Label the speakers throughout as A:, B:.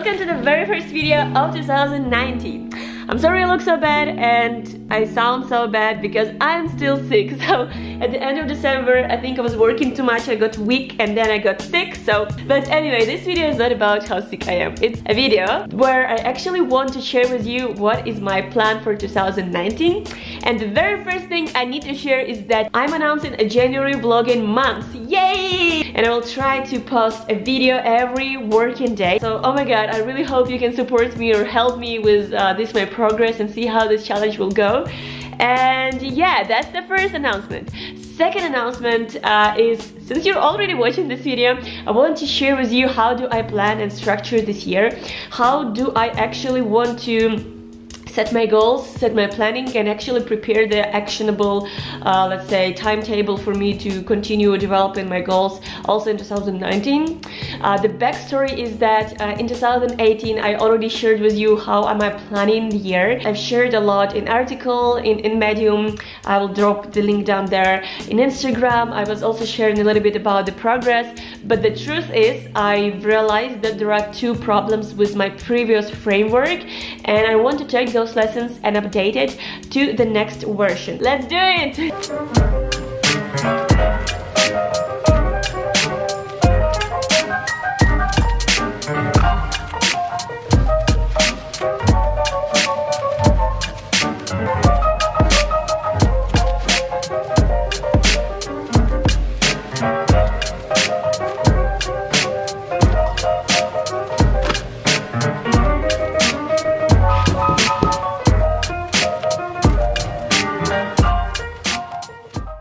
A: welcome to the very first video of 2019. I'm sorry I look so bad and I sound so bad because I'm still sick. So at the end of December, I think I was working too much, I got weak and then I got sick. But anyway, this video is not about how sick I am. It's a video where I actually want to share with you what is my plan for 2019. And the very first thing I need to share is that I'm announcing a January vlogging month. Yay! And I will try to post a video every working day. So oh my god, I really hope you can support me or help me with my progress and see how this challenge will go. And yeah, that's the first announcement. Second announcement is, since you're already watching this video, I want to share with you how do I plan and structure this year. How do I actually want to set my goals, set my planning, and actually prepare the actionable, let's say, timetable for me to continue developing my goals also in 2019. The backstory is that in 2018 I already shared with you how am I planning the year. I've shared a lot in article, in Medium. I will drop the link down there. In Instagram I was also sharing a little bit about the progress, but the truth is I realized that there are two problems with my previous framework, and I want to take those lessons and update it to the next version. Let's do it!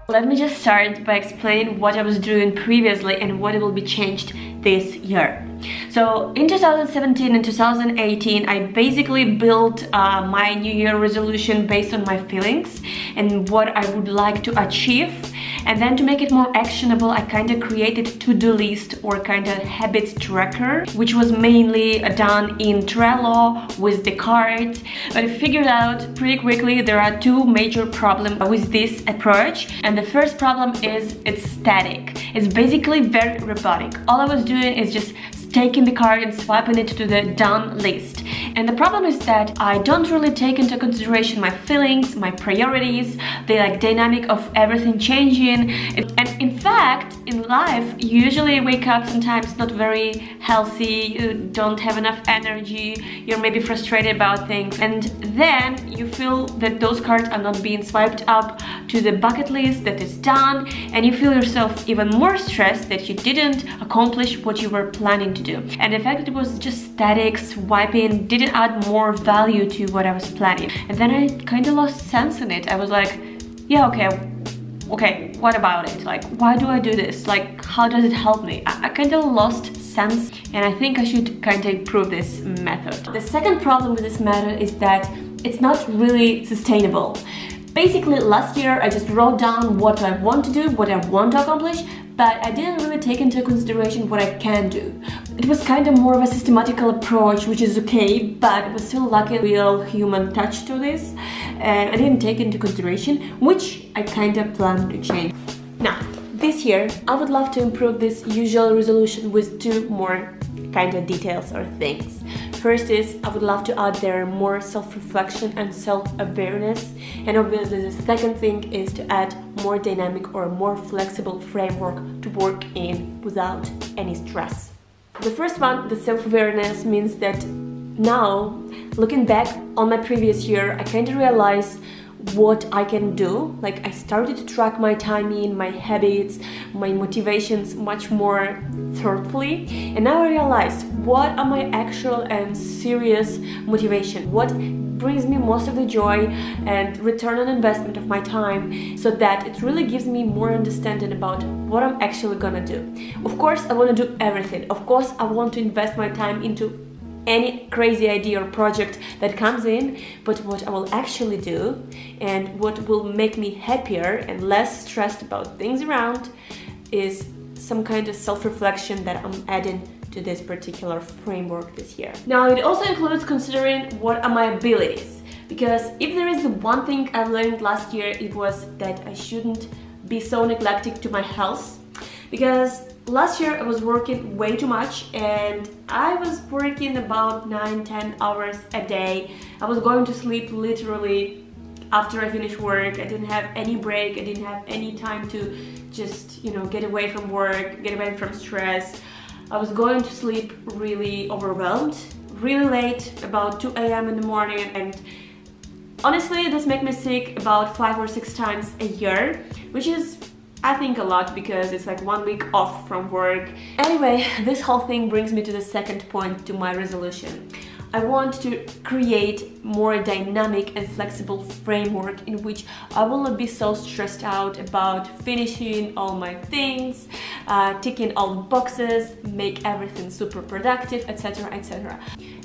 A: Let me just start by explaining what I was doing previously and what will be changed this year. So in 2017 and 2018 I basically built my New Year resolution based on my feelings and what I would like to achieve. And then to make it more actionable, I kind of created a to-do list or kind of habits tracker, which was mainly done in Trello with the cards. But I figured out pretty quickly there are two major problems with this approach. And the first problem is it's static. It's basically very robotic. All I was doing is just taking the card and swiping it to the done list. And the problem is that I don't really take into consideration my feelings, my priorities, the dynamic of everything changing. And in fact, in life, you usually wake up sometimes not very healthy, you don't have enough energy, you're maybe frustrated about things, and then you feel that those cards are not being swiped up to the bucket list that is done, and you feel yourself even more stressed that you didn't accomplish what you were planning to do. And in fact, it was just static swiping, didn't add more value to what I was planning. And then I kind of lost sense in it. I was like, yeah, okay, what about it? Like, why do I do this? Like, how does it help me? I kind of lost sense, and I think I should kind of improve this method. The second problem with this method is that it's not really sustainable. Basically, last year I just wrote down what I want to do, what I want to accomplish, but I didn't really take into consideration what I can do. It was kind of more of a systematical approach, which is okay, but it was still lacking a real human touch to this. And I didn't take into consideration, which I kind of plan to change. Now, this year, I would love to improve this usual resolution with two more kind of details or things. First is, I would love to add there more self-reflection and self-awareness. And obviously the second thing is to add more dynamic or more flexible framework to work in without any stress. The first one, the self-awareness, means that now, looking back on my previous year, I kind of realized what I can do. Like, I started to track my timing, my habits, my motivations much more thoughtfully, and now I realize what are my actual and serious motivation, what brings me most of the joy and return on investment of my time, so that it really gives me more understanding about what I'm actually gonna do. Of course, I want to do everything. Of course, I want to invest my time into any crazy idea or project that comes in, but what I will actually do and what will make me happier and less stressed about things around is some kind of self-reflection that I'm adding to this particular framework this year. Now, it also includes considering what are my abilities, because if there is the one thing I learned last year, it was that I shouldn't be so neglected to my health, because last year I was working way too much, and I was working about 9-10 hours a day. I was going to sleep literally after I finished work. I didn't have any break. I didn't have any time to just, you know, get away from work, get away from stress. I was going to sleep really overwhelmed, really late, about 2 a.m. in the morning, and honestly this makes me sick about 5 or 6 times a year, which is, I think, a lot because it's like 1 week off from work. Anyway, this whole thing brings me to the second point to my resolution. I want to create more dynamic and flexible framework in which I will not be so stressed out about finishing all my things, ticking all the boxes, make everything super productive, etc, etc.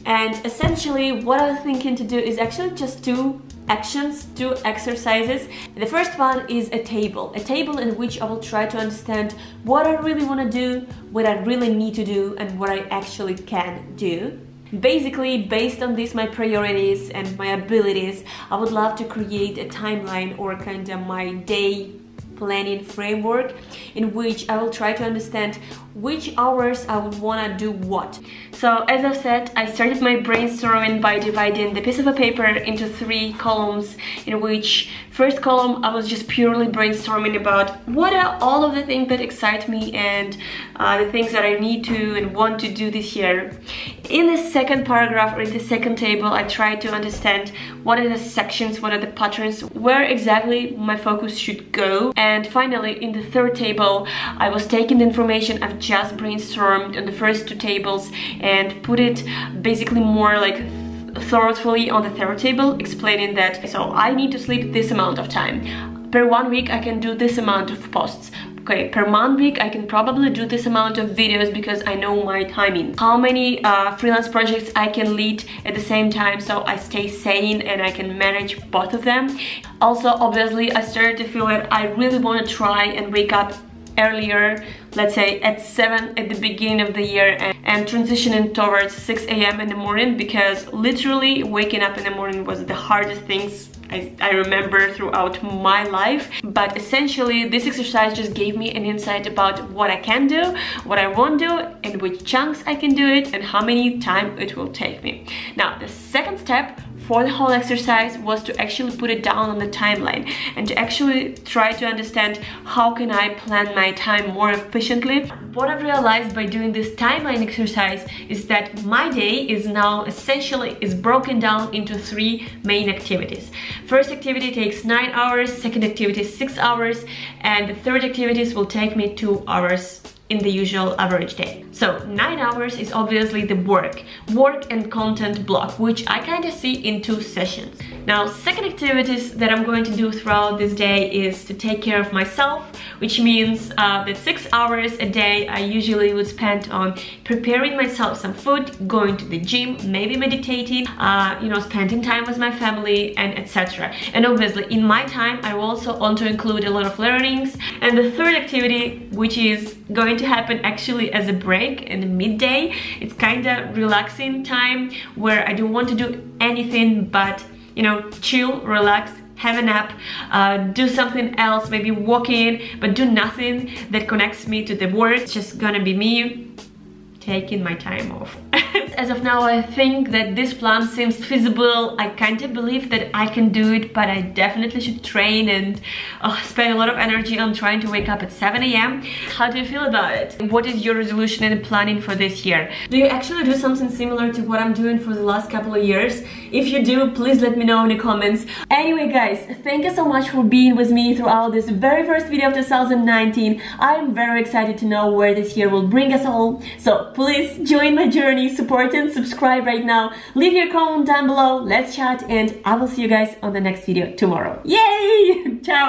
A: And essentially what I'm thinking to do is actually just 2 actions, 2 exercises. The first one is a table in which I will try to understand what I really want to do, what I really need to do, and what I actually can do. Basically, based on this, my priorities and my abilities, I would love to create a timeline or kind of my day planning framework in which I will try to understand which hours I would want to do what. So as I've said, I started my brainstorming by dividing the piece of a paper into 3 columns, in which first column I was just purely brainstorming about what are all of the things that excite me and the things that I need to and want to do this year. In the second paragraph, or in the second table, I tried to understand what are the sections, what are the patterns, where exactly my focus should go. And finally, in the third table, I was taking the information I've just brainstormed on the first 2 tables and put it basically more like thoroughly on the third table, explaining that so I need to sleep this amount of time. Per 1 week I can do this amount of posts. Okay, per month week I can probably do this amount of videos because I know my timing. How many freelance projects I can lead at the same time so I stay sane and I can manage both of them. Also, obviously, I started to feel that I really want to try and wake up earlier, let's say at 7 at the beginning of the year, and transitioning towards 6 a.m. in the morning, because literally waking up in the morning was the hardest things I remember throughout my life. But essentially this exercise just gave me an insight about what I can do, what I won't do, and which chunks I can do it, and how many time it will take me. Now the second step for the whole exercise was to actually put it down on the timeline and to actually try to understand how can I plan my time more efficiently. What I've realized by doing this timeline exercise is that my day is now essentially broken down into 3 main activities. First activity takes 9 hours, second activity 6 hours, and the third activities will take me 2 hours in the usual average day. So 9 hours is obviously the work and content block, which I kind of see in 2 sessions. Now, second activities that I'm going to do throughout this day is to take care of myself, which means that 6 hours a day I usually would spend on preparing myself some food, going to the gym, maybe meditating, you know, spending time with my family, and etc. And obviously in my time I also want to include a lot of learnings. And the third activity, which is going to happen actually as a break in the midday, it's kind of relaxing time where I don't want to do anything but, you know, chill, relax, have a nap, do something else, maybe walking, but do nothing that connects me to the work. It's just gonna be me taking my time off. As of now, I think that this plan seems feasible. I kind of believe that I can do it, but I definitely should train and spend a lot of energy on trying to wake up at 7 a.m. How do you feel about it? What is your resolution and planning for this year? Do you actually do something similar to what I'm doing for the last couple of years? If you do, please let me know in the comments. Anyway guys, thank you so much for being with me throughout this very first video of 2019. I'm very excited to know where this year will bring us all. So please join my journey, support and subscribe right now. Leave your comment down below, let's chat, and I will see you guys on the next video tomorrow. Yay! Ciao!